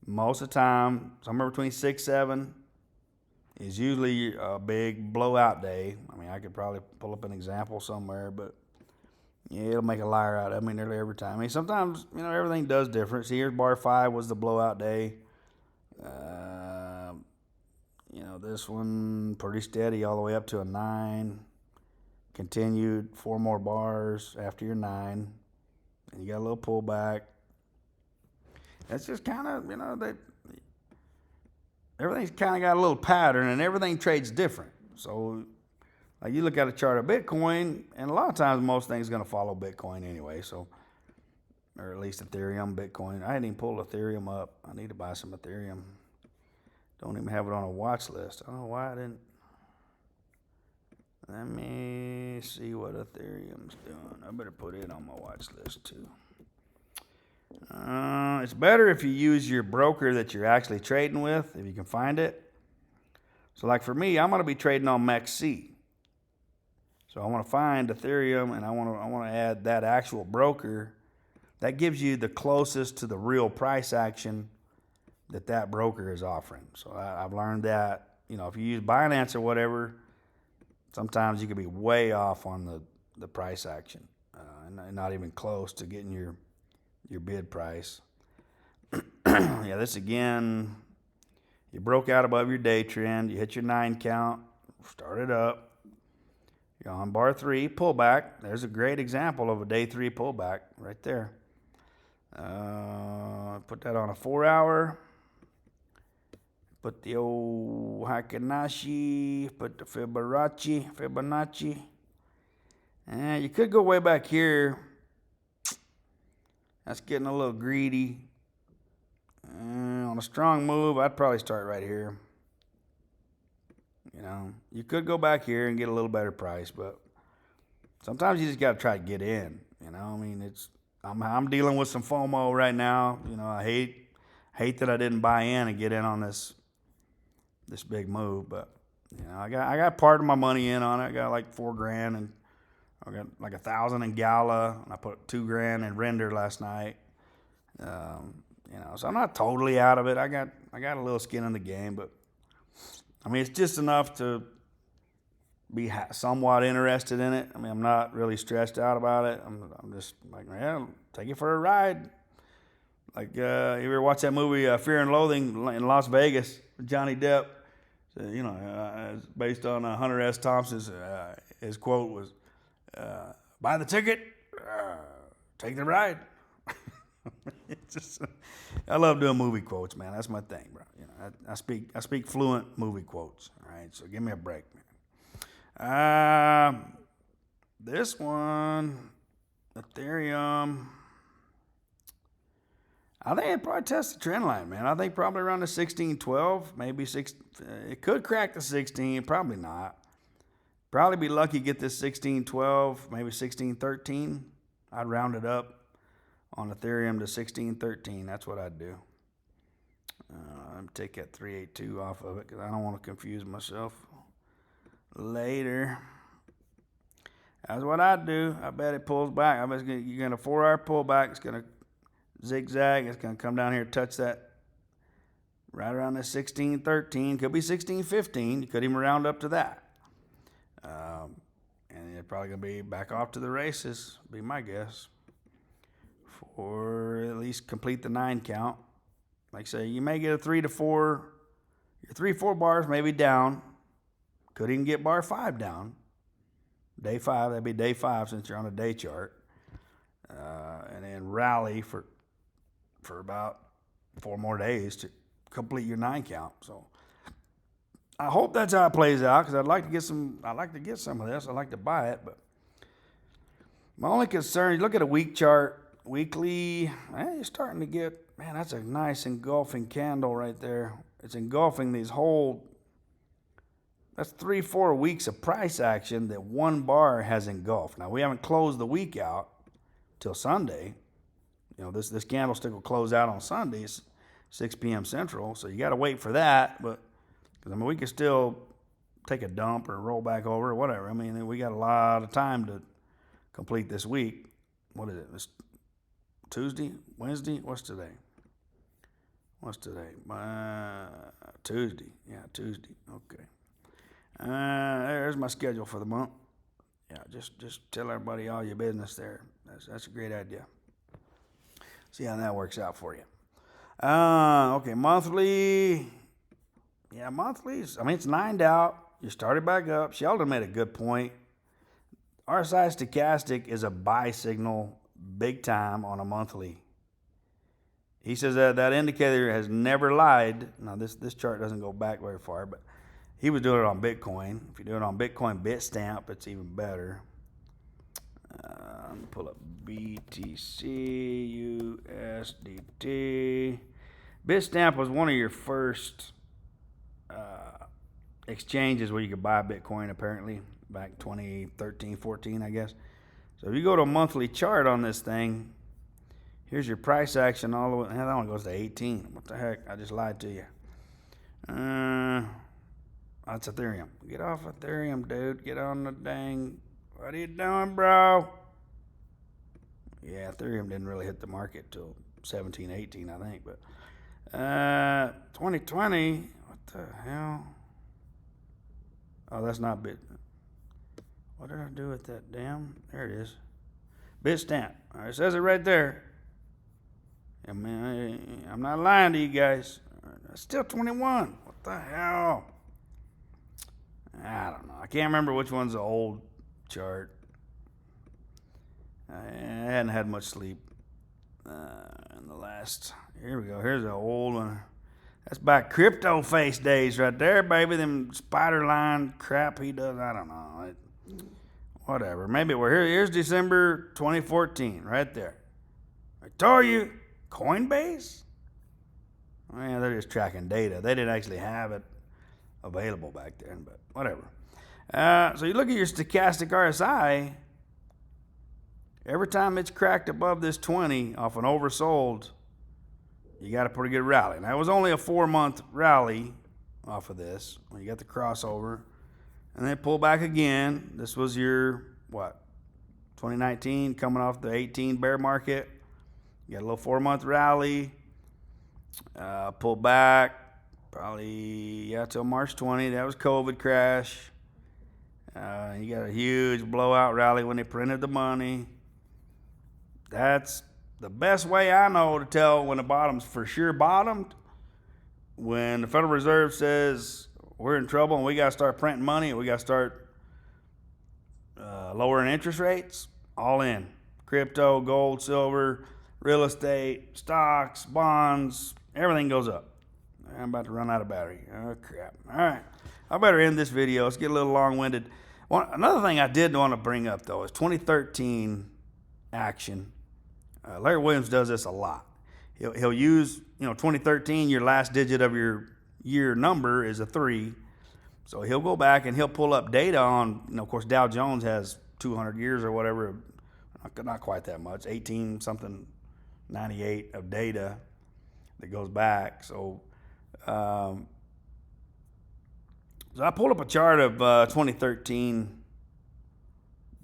most of the time, somewhere between 6, 7 is usually a big blowout day. I mean, I could probably pull up an example somewhere, but yeah, it'll make a liar out of me nearly every time. I mean, sometimes, you know, everything does different. See, here's bar 5 was the blowout day. You know, this one pretty steady all the way up to a 9. Continued 4 more bars after your 9, and you got a little pullback. That's just kind of, you know, everything's kind of got a little pattern, and everything trades different. So, like you look at a chart of Bitcoin, and a lot of times most things are going to follow Bitcoin anyway. So, or at least Ethereum, Bitcoin. I hadn't even pulled Ethereum up. I need to buy some Ethereum. Don't even have it on a watch list. I don't know why I didn't. Let me see what Ethereum's doing. I better put it on my watch list too. It's better if you use your broker that you're actually trading with, if you can find it. So like for me, I'm going to be trading on MEXC. So I want to find Ethereum, and I want to add that actual broker. That gives you the closest to the real price action that broker is offering. So I've learned that, if you use Binance or whatever, sometimes you could be way off on the price action, and not even close to getting your bid price. Yeah, this again, you broke out above your day trend, you hit your 9 count, start it up, you're on bar 3, pullback. There's a great example of a day 3 pullback right there. Put that on a 4-hour. Put the old Heikin-Ashi, put the Fibonacci. And you could go way back here. That's getting a little greedy. On a strong move, I'd probably start right here. You could go back here and get a little better price, but sometimes you just got to try to get in. I'm dealing with some FOMO right now. I hate that I didn't buy in and get in on this big move, but I got part of my money in on it. I got like $4,000, and I got like $1,000 in Gala, and I put $2,000 in Render last night. So I'm not totally out of it. I got a little skin in the game, but it's just enough to be somewhat interested in it. I'm not really stressed out about it. I'm just like, take it for a ride. Like, you ever watch that movie Fear and Loathing in Las Vegas with Johnny Depp? So, it's based on Hunter S. Thompson's. His quote was, "Buy the ticket, take the ride." I love doing movie quotes, man. That's my thing, bro. I speak fluent movie quotes. All right, so give me a break, man. This one, Ethereum. I think it'd probably test the trend line, man. I think probably around the 1612, maybe 6. It could crack the 16, probably not. Probably be lucky to get this 1612, maybe 1613. I'd round it up on Ethereum to 1613. That's what I'd do. Let me take that 382 off of it because I don't want to confuse myself later. That's what I'd do. I bet it pulls back. I bet you're going to 4-hour pullback. It's going to zigzag. It's going to come down here and touch that right around the 1613. Could be 1615. You could even round up to that. And it's probably going to be back off to the races, be my guess, for at least complete the 9 count. Like I say, you may get a 3 to 4. Your 3-4 bars may be down. Could even get bar 5 down. Day 5, that'd be day 5 since you're on a day chart. And then rally for about 4 more days to complete your 9 count. So I hope that's how it plays out, because I'd like to get some. I like to get some of this. I like to buy it, but my only concern, you look at a week chart, weekly. You're starting to get, man. That's a nice engulfing candle right there. It's engulfing these whole. That's 3-4 weeks of price action that one bar has engulfed. Now we haven't closed the week out till Sunday. This candlestick will close out on Sundays, 6 p.m. Central. So you got to wait for that, but. We could still take a dump or roll back over or whatever. We got a lot of time to complete this week. What is it? It's Tuesday? Wednesday? What's today? Tuesday. Yeah, Tuesday. Okay. There's my schedule for the month. Yeah, just tell everybody all your business there. That's a great idea. See how that works out for you. Okay, monthly. Yeah, monthlies. It's 9'd out. You started back up. Sheldon made a good point. RSI stochastic is a buy signal big time on a monthly. He says that indicator has never lied. Now, this chart doesn't go back very far, but he was doing it on Bitcoin. If you do it on Bitcoin Bitstamp, it's even better. Let me pull up BTC USDT. Bitstamp was one of your first exchanges where you could buy Bitcoin, apparently, back 2013, 14, I guess. So if you go to a monthly chart on this thing, here's your price action all the way. That one goes to 18. What the heck? I just lied to you. That's Ethereum. Get off Ethereum, dude. Get on the dang. What are you doing, bro? Yeah, Ethereum didn't really hit the market till 17, 18, I think. But 2020, what the hell? Oh, that's not Bit. What did I do with that? Damn, there it is. Bitstamp. All right, it says it right there. I mean, I'm not lying to you guys. It's still 21. What the hell? I don't know. I can't remember which one's the old chart. I hadn't had much sleep in the last. Here we go. Here's an old one. That's back crypto face days right there, baby. Them spider line crap he does. I don't know. Whatever. Maybe we're here. Here's December 2014 right there. I told you. Coinbase? Well, yeah, they're just tracking data. They didn't actually have it available back then, but whatever. So you look at your stochastic RSI. Every time it's cracked above this 20 off an oversold, you got a pretty good rally. Now, it was only a 4-month rally off of this when you got the crossover. And then pull back again. This was your, 2019, coming off the 18 bear market. You got a little 4-month rally. Pull back probably, till March 20. That was COVID crash. You got a huge blowout rally when they printed the money. That's the best way I know to tell when the bottom's for sure bottomed. When the Federal Reserve says we're in trouble and we got to start printing money and we got to start lowering interest rates, all in. Crypto, gold, silver, real estate, stocks, bonds, everything goes up. I'm about to run out of battery. Oh, crap. All right. I better end this video. Let's get a little long-winded. Another thing I did want to bring up, though, is 2013 action. Larry Williams does this a lot. He'll use, 2013, your last digit of your year number is a 3. So he'll go back and he'll pull up data on, of course, Dow Jones has 200 years or whatever, not quite that much, 18 something, 98 of data that goes back. So, so I pulled up a chart of 2013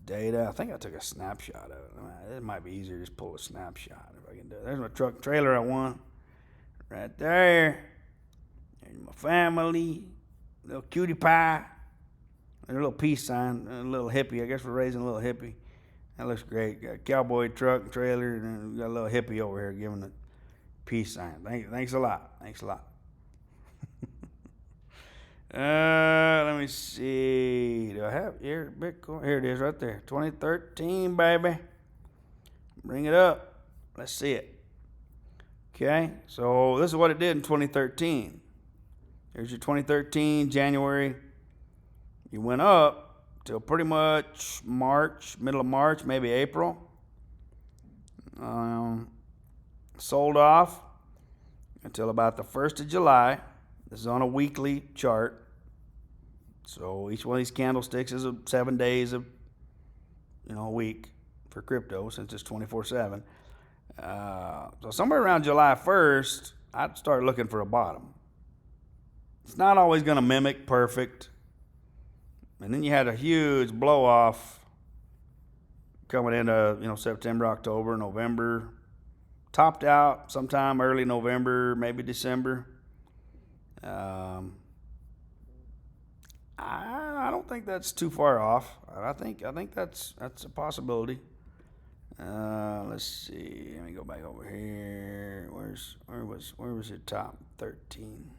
data. I think I took a snapshot of it. It might be easier to just pull a snapshot if I can do it. There's my truck trailer I want. Right there. There's my family. Little cutie pie. There's a little peace sign. A little hippie. I guess we're raising a little hippie. That looks great. Got a cowboy truck, trailer, and we got a little hippie over here giving the peace sign. Thanks a lot. Thanks a lot. Let me see. Do I have here Bitcoin? Here it is right there. 2013, baby. Bring it up. Let's see it. Okay, so this is what it did in 2013. Here's your 2013, January. You went up till pretty much March, middle of March, maybe April. Sold off until about the 1st of July. This is on a weekly chart. So each one of these candlesticks is 7 days of, a week for crypto since it's 24/7. So somewhere around July 1st, I'd start looking for a bottom. It's not always going to mimic perfect. And then you had a huge blow off coming into, September, October, November. Topped out sometime early November, maybe December. I don't think that's too far off. I think that's a possibility. Let's see. Let me go back over here. Where was your top 13?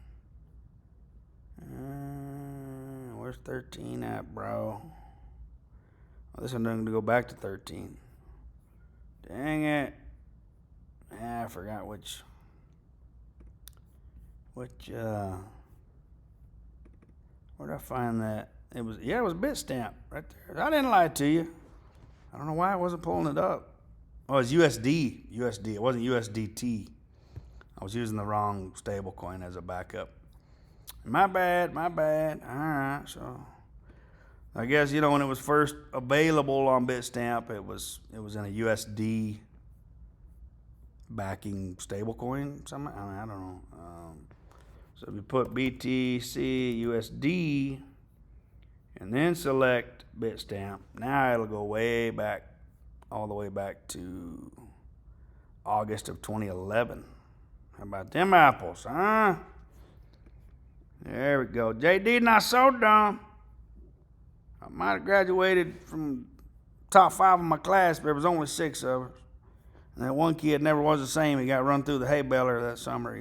Where's 13 at, bro? Oh, this one doesn't go back to 13. Dang it. I forgot which where did I find that? It was Bitstamp right there. I didn't lie to you. I don't know why I wasn't pulling it up. Oh, it's USD. USD. It wasn't USDT. I was using the wrong stable coin as a backup. My bad. All right. So I guess, when it was first available on Bitstamp, it was in a USD backing stablecoin. Something. I don't know. So if you put BTC USD and then select Bitstamp, now it'll go way back, all the way back to August of 2011. How about them apples, huh? There we go. JD not so dumb. I might have graduated from top 5 of my class, but there was only 6 of us. And that one kid never was the same. He got run through the hay baler that summer,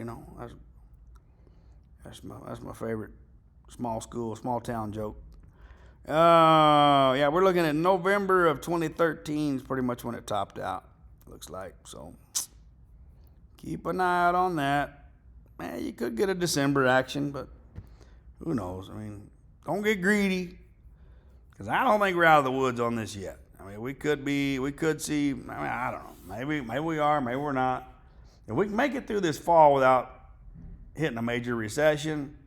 That's my favorite small school, small town joke. Yeah, we're looking at November of 2013 is pretty much when it topped out, looks like. So keep an eye out on that. Man, you could get a December action, but who knows? I mean, don't get greedy, because I don't think we're out of the woods on this yet. I mean, we could see, I don't know. Maybe we are, maybe we're not. If we can make it through this fall without hitting a major recession,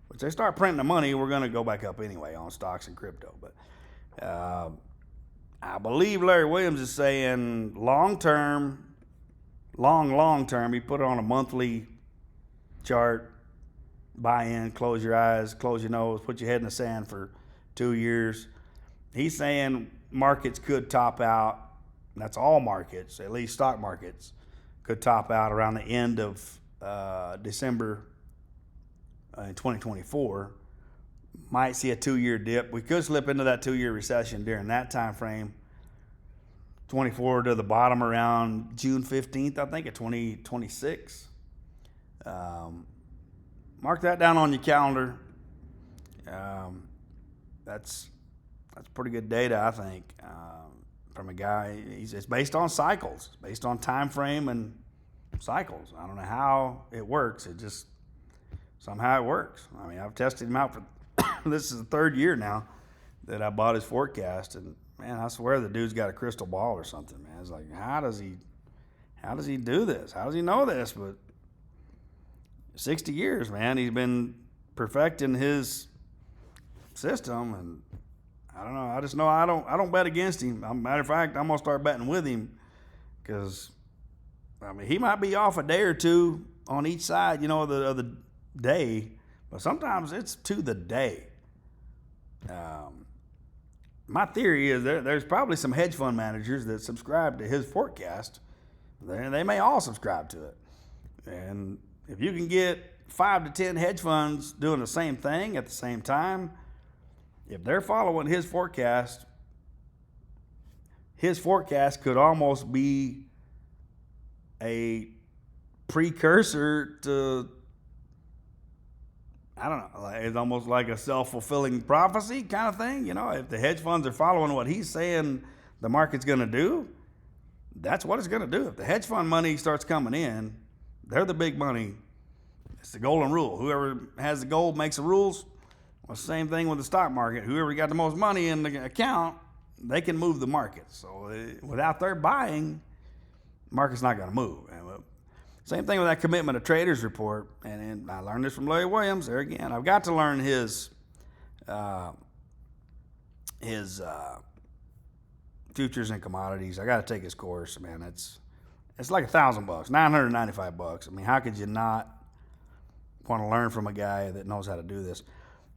which they start printing the money, we're going to go back up anyway on stocks and crypto. But I believe Larry Williams is saying long term, he put it on a monthly chart, buy in, close your eyes, close your nose, put your head in the sand for 2 years. He's saying markets could top out, and that's all markets, at least stock markets, could top out around the end of December in 2024. Might see a 2-year dip. We could slip into that 2-year recession during that time frame. 24 to the bottom around June 15th, I think, of 2026. Mark that down on your calendar. That's pretty good data, I think, from a guy. It's based on cycles. It's based on time frame and cycles. I don't know how it works. It just somehow it works. I mean, I've tested him out for this is the 3rd year now that I bought his forecast, and man, I swear the dude's got a crystal ball or something, man. It's like, how does he do this? How does he know this? But 60 years, man, he's been perfecting his system, and I don't know. I just know I don't bet against him. Matter of fact, I'm gonna start betting with him, because I mean, he might be off a day or two on each side, of the day, but sometimes it's to the day. My theory is there's probably some hedge fund managers that subscribe to his forecast. They may all subscribe to it. And if you can get 5 to 10 hedge funds doing the same thing at the same time, if they're following his forecast could almost be a precursor to, I don't know, it's almost like a self-fulfilling prophecy kind of thing. If the hedge funds are following what he's saying the market's going to do, that's what it's going to do. If the hedge fund money starts coming in, they're the big money. It's the golden rule. Whoever has the gold makes the rules. Well, same thing with the stock market. Whoever got the most money in the account, they can move the market. So without their buying, the market's not going to move. Same thing with that commitment of traders report. And I learned this from Larry Williams. There again, I've got to learn his futures and commodities. I got to take his course, man. It's like $1,000, $995. I mean, how could you not want to learn from a guy that knows how to do this?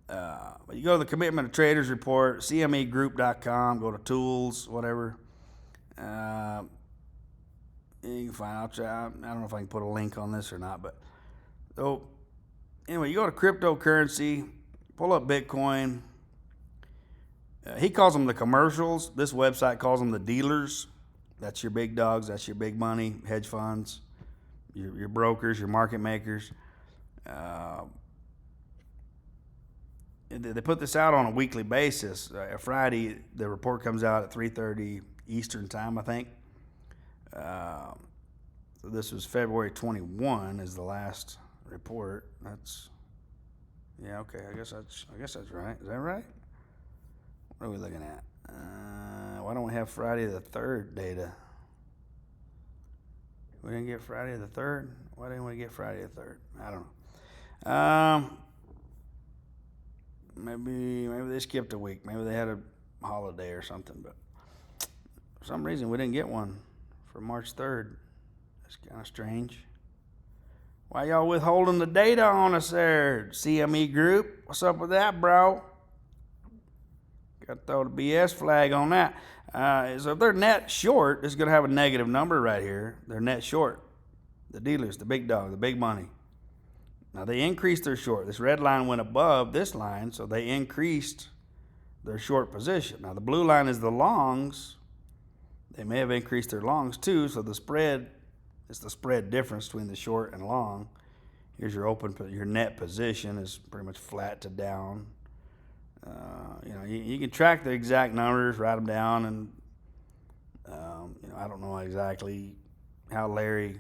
But you go to the commitment of traders report, cmegroup.com, go to tools, whatever. You can find out. I don't know if I can put a link on this or not, but so anyway, you go to cryptocurrency, pull up Bitcoin. He calls them the commercials. This website calls them the dealers. That's your big dogs. That's your big money, hedge funds, your brokers, your market makers. They put this out on a weekly basis. Friday, the report comes out at 3:30 Eastern time, I think. So this was February 21 is the last report. Okay. I guess that's right. Is that right? What are we looking at? Why don't we have Friday the 3rd data? We didn't get Friday the 3rd. Why didn't we get Friday the 3rd? I don't know. Maybe they skipped a week. Maybe they had a holiday or something. But for some reason, we didn't get one for March 3rd. That's kind of strange. Why y'all withholding the data on us there, CME Group? What's up with that, bro? Got to throw the BS flag on that. So if they're net short, it's going to have a negative number right here. They're net short. The dealers, the big dog, the big money. Now they increased their short. This red line went above this line, so they increased their short position. Now the blue line is the longs. They may have increased their longs too, so the spread is the spread difference between the short and long. Here's your your net position is pretty much flat to down. You can track the exact numbers, write them down, and I don't know exactly how Larry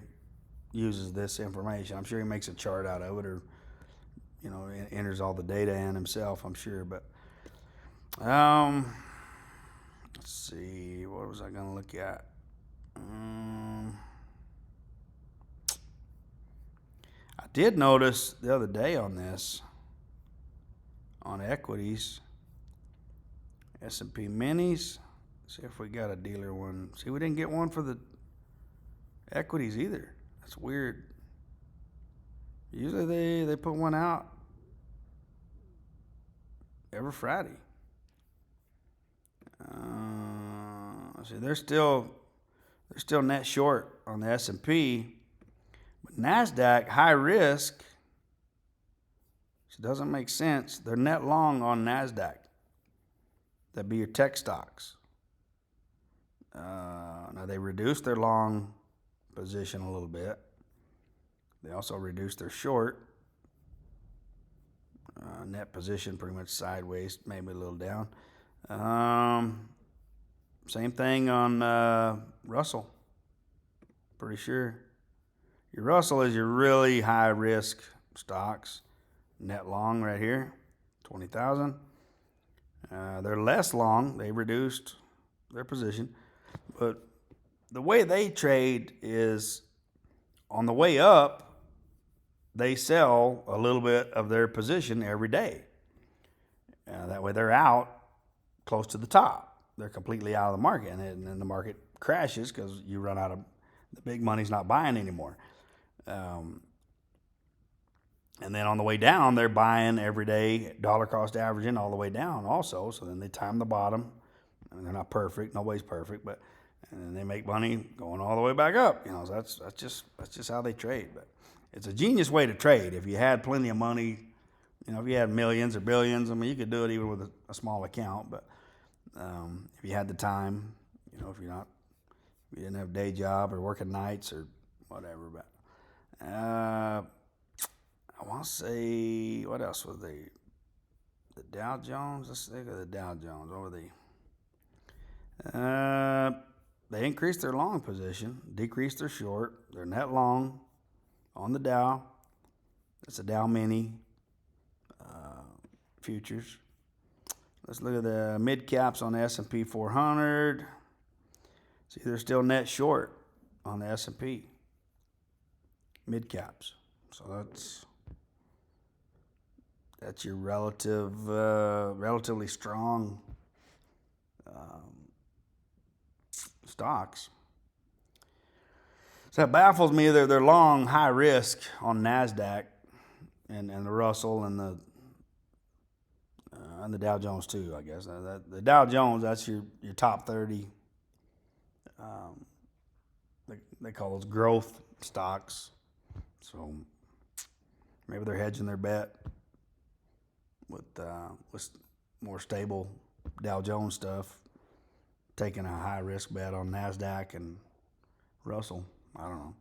uses this information. I'm sure he makes a chart out of it, or enters all the data in himself. I'm sure, but let's see, what was I going to look at? I did notice the other day on this, on equities, S&P minis. See if we got a dealer one. See, we didn't get one for the equities either. That's weird. Usually they put one out every Friday. See, they're still net short on the S&P, but NASDAQ high risk. It doesn't make sense. They're net long on NASDAQ. That'd be your tech stocks. Now they reduced their long position a little bit. They also reduced their short. Net position pretty much sideways, maybe a little down. Same thing on Russell. Pretty sure. Your Russell is your really high risk stocks. Net long right here, 20,000. They're less long. They reduced their position. But the way they trade is on the way up, they sell a little bit of their position every day. That way they're out close to the top. They're completely out of the market. And then the market crashes because you run out of, the big money's not buying anymore. And then on the way down, they're buying every day, dollar cost averaging all the way down also. So then they time the bottom. I mean, they're not perfect. Nobody's perfect. And then they make money going all the way back up. So that's just how they trade. But it's a genius way to trade. If you had plenty of money, if you had millions or billions, I mean, you could do it even with a small account. But if you had the time, if you didn't have a day job or working nights or whatever. But I want to say, what else was the Dow Jones? Let's think of the Dow Jones. What were they? They increased their long position, decreased their short. They're net long on the Dow. It's a Dow Mini futures. Let's look at the mid caps on the S&P 400. See, they're still net short on the S&P mid caps. So that's your relatively strong stocks. So that baffles me. They're long, high risk on NASDAQ and the Russell and the Dow Jones too, I guess. The Dow Jones, that's your top 30. They call those growth stocks. So maybe they're hedging their bet with more stable Dow Jones stuff, taking a high risk bet on NASDAQ and Russell. I don't know.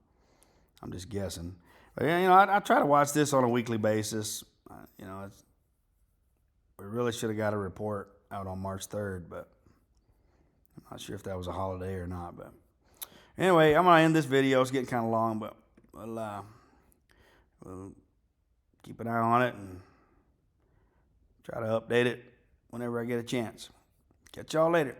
I'm just guessing. But I try to watch this on a weekly basis. We really should have got a report out on March 3rd, but I'm not sure if that was a holiday or not. But anyway, I'm going to end this video. It's getting kind of long, but we'll keep an eye on it and try to update it whenever I get a chance. Catch y'all later.